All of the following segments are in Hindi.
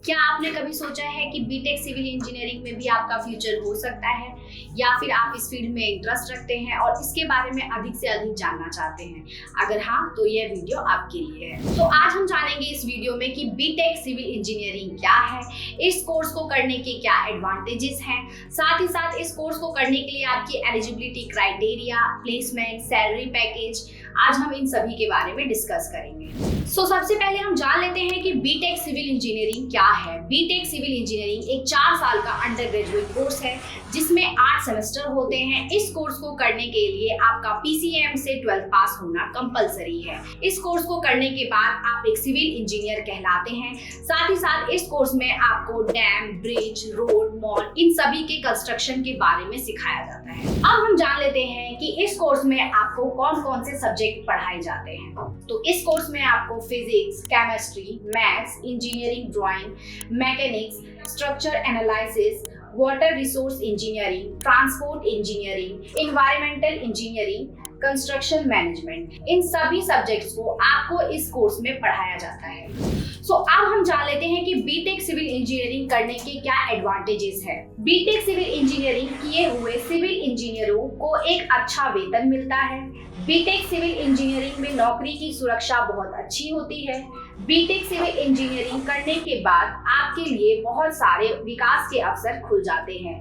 क्या आपने कभी सोचा है कि बीटेक सिविल इंजीनियरिंग में भी आपका फ्यूचर हो सकता है, या फिर आप इस फील्ड में इंटरेस्ट रखते हैं और इसके बारे में अधिक से अधिक जानना चाहते हैं? अगर हाँ, तो यह वीडियो आपके लिए है। तो आज हम जानेंगे इस वीडियो में कि बीटेक सिविल इंजीनियरिंग क्या है, इस कोर्स को करने के क्या एडवांटेजेस हैं, साथ ही साथ इस कोर्स को करने के लिए आपकी eligibility criteria, placement, salary package, आज हम इन सभी के बारे में डिस्कस करेंगे। सबसे पहले हम जान लेते हैं कि बीटेक सिविल इंजीनियरिंग क्या है। बीटेक सिविल इंजीनियरिंग एक 4 साल का अंडर ग्रेजुएट कोर्स है जिसमें 8 सेमेस्टर होते हैं। इस कोर्स को करने के लिए आपका पीसीएम से 12th पास होना कंपलसरी है। इस कोर्स को करने के बाद आप एक सिविल इंजीनियर कहलाते हैं। साथ ही साथ इस कोर्स में आपको डैम, ब्रिज, रोड, मॉल, इन सभी के कंस्ट्रक्शन के बारे में सिखाया जाता है। अब हम जान लेते हैं कि इस कोर्स में आपको कौन कौन से सब्जेक्ट पढ़ाए जाते हैं। तो इस कोर्स में आपको physics, chemistry, maths, engineering drawing, mechanics, structure analysis, water resource engineering, transport engineering, environmental engineering, construction management, इन सभी सब्जेक्ट्स को आपको इस कोर्स में पढ़ाया जाता है। अब हम जान लेते हैं कि बीटेक सिविल इंजीनियरिंग करने के क्या एडवांटेजेस है। बीटेक सिविल इंजीनियरिंग किए हुए सिविल इंजीनियरों को एक अच्छा वेतन मिलता है। बीटेक सिविल इंजीनियरिंग में नौकरी की सुरक्षा बहुत अच्छी होती है। बीटेक सिविल इंजीनियरिंग करने के बाद आपके लिए बहुत सारे विकास के अवसर खुल जाते हैं।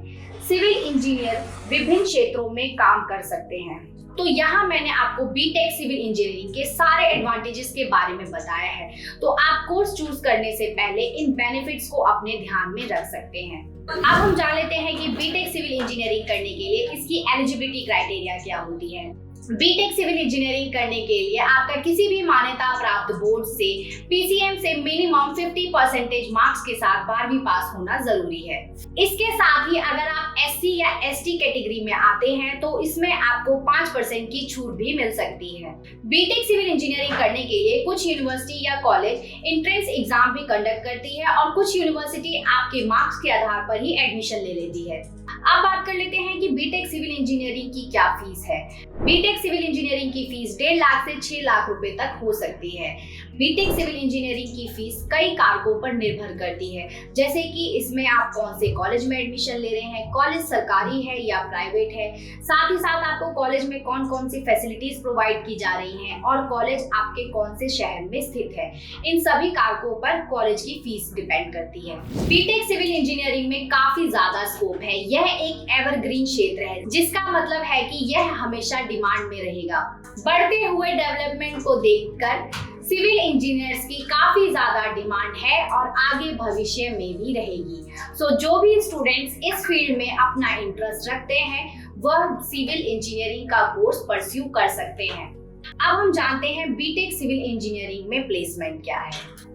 सिविल इंजीनियर विभिन्न क्षेत्रों में काम कर सकते हैं। तो यहाँ मैंने आपको बीटेक सिविल इंजीनियरिंग के सारे एडवांटेजेस के बारे में बताया है। तो आप कोर्स चूज करने से पहले इन बेनिफिट्स को अपने ध्यान में रख सकते हैं। अब हम जान लेते हैं कि बीटेक सिविल इंजीनियरिंग करने के लिए इसकी एलिजिबिलिटी क्राइटेरिया क्या होती है। बीटेक सिविल इंजीनियरिंग करने के लिए आपका किसी भी मान्यता प्राप्त बोर्ड से पीसीएम से मिनिमम 50% मार्क्स के साथ 12वीं पास होना जरूरी है। इसके साथ ही अगर आप एससी या एसटी कैटेगरी में आते हैं तो इसमें आपको 5% की छूट भी मिल सकती है। बीटेक सिविल इंजीनियरिंग करने के लिए कुछ यूनिवर्सिटी या कॉलेज एंट्रेंस एग्जाम भी कंडक्ट करती है और कुछ यूनिवर्सिटी आपके मार्क्स के आधार पर ही एडमिशन ले लेती है। अब बात कर लेते हैं कि बीटेक सिविल इंजीनियरिंग की क्या फीस है। बीटेक सिविल इंजीनियरिंग की फीस 1.5 लाख से 6 लाख रुपए तक हो सकती है। बीटेक सिविल इंजीनियरिंग की फीस कई कारकों पर निर्भर करती है, जैसे कि इसमें आप कौन से कॉलेज में एडमिशन ले रहे हैं, कॉलेज सरकारी है या प्राइवेट है, साथ ही साथ आपको कॉलेज में कौन कौन सी फैसिलिटीज प्रोवाइड की जा रही हैं और कॉलेज आपके कौन से शहर में स्थित है। इन सभी कारकों पर कॉलेज की फीस डिपेंड करती है। बीटेक सिविल इंजीनियरिंग में काफी ज्यादा स्कोप है। यह एक एवरग्रीन क्षेत्र है, जिसका मतलब है कि यह हमेशा डिमांड में रहेगा। बढ़ते हुए डेवलपमेंट को देखकर सिविल इंजीनियर्स की काफी ज्यादा डिमांड है और आगे भविष्य में भी रहेगी। जो भी स्टूडेंट्स इस फील्ड में अपना इंटरेस्ट रखते हैं वह सिविल इंजीनियरिंग का कोर्स परस्यू कर सकते हैं। अब हम जानते हैं बीटेक सिविल इंजीनियरिंग में प्लेसमेंट क्या है।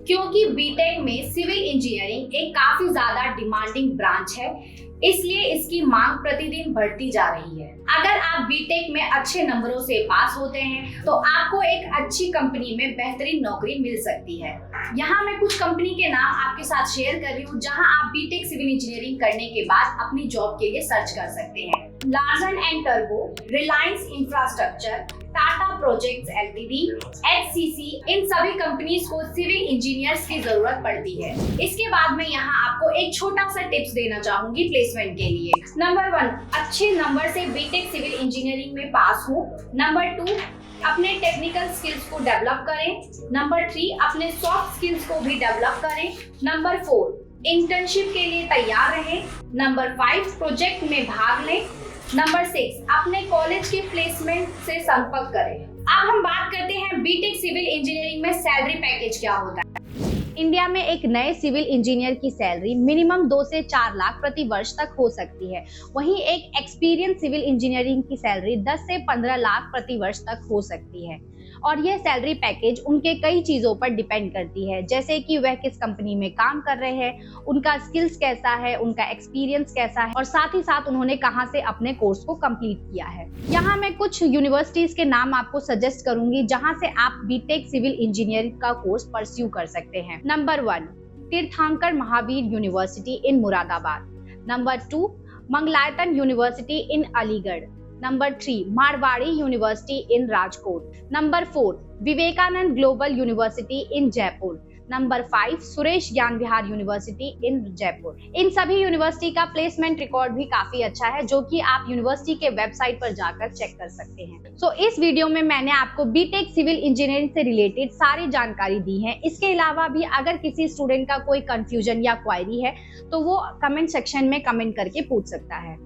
क्योंकि बीटेक में सिविल इंजीनियरिंग एक काफी ज्यादा डिमांडिंग ब्रांच है, इसलिए इसकी मांग प्रतिदिन बढ़ती जा रही है। अगर आप बीटेक में अच्छे नंबरों से पास होते हैं तो आपको एक अच्छी कंपनी में बेहतरीन नौकरी मिल सकती है। यहाँ मैं कुछ कंपनी के नाम आपके साथ शेयर कर रही हूँ जहाँ आप बीटेक सिविल इंजीनियरिंग करने के बाद अपनी जॉब के लिए सर्च कर सकते हैं। लार्सन एंड टर्बो, Reliance Infrastructure, Tata Projects LTD, HCC, इन सभी कंपनीज को सिविल इंजीनियर्स की जरूरत पड़ती है। इसके बाद मैं यहाँ आपको एक छोटा सा टिप्स देना चाहूंगी प्लेसमेंट के लिए। नंबर 1, अच्छे नंबर से बीटेक सिविल इंजीनियरिंग में पास हो। नंबर 2, अपने टेक्निकल स्किल्स को डेवलप करें। नंबर 3, अपने सॉफ्ट स्किल्स को भी डेवलप करें। नंबर 4, इंटर्नशिप के लिए तैयार रहें। नंबर 5, प्रोजेक्ट में भाग लें। नंबर 6, अपने कॉलेज के प्लेसमेंट से संपर्क करें। अब हम बात करते हैं बीटेक सिविल इंजीनियरिंग में सैलरी पैकेज क्या होता है। इंडिया में एक नए सिविल इंजीनियर की सैलरी मिनिमम 2 से 4 लाख प्रति वर्ष तक हो सकती है। वहीं एक एक्सपीरियंस सिविल इंजीनियरिंग की सैलरी 10 से 15 लाख प्रति वर्ष तक हो सकती है। और यह सैलरी पैकेज उनके कई चीजों पर डिपेंड करती है, जैसे कि वह किस कंपनी में काम कर रहे हैं, उनका स्किल्स कैसा है, उनका एक्सपीरियंस कैसा है और साथ ही साथ उन्होंने कहां से अपने कोर्स को कंप्लीट किया है। यहाँ मैं कुछ यूनिवर्सिटीज के नाम आपको सजेस्ट करूंगी जहां से आप बीटेक सिविल इंजीनियरिंग का कोर्स परस्यू कर सकते हैं। Number 1, Tirthankar Mahaveer University in Moradabad. Number 2, Mangalayatan University in Aligarh. Number 3, Marwadi University in Rajkot. Number 4, Vivekananda Global University in Jaipur. Number 5 Suresh Gyan Vihar university in Jaipur. इन सभी यूनिवर्सिटी का प्लेसमेंट रिकॉर्ड भी काफी अच्छा है, जो कि आप यूनिवर्सिटी के वेबसाइट पर जाकर चेक कर सकते हैं। सो इस वीडियो में मैंने आपको बीटेक सिविल इंजीनियरिंग से रिलेटेड सारी जानकारी दी है। इसके अलावा भी अगर किसी स्टूडेंट का कोई कंफ्यूजन या क्वायरी है तो वो कमेंट सेक्शन में कमेंट करके पूछ सकता है।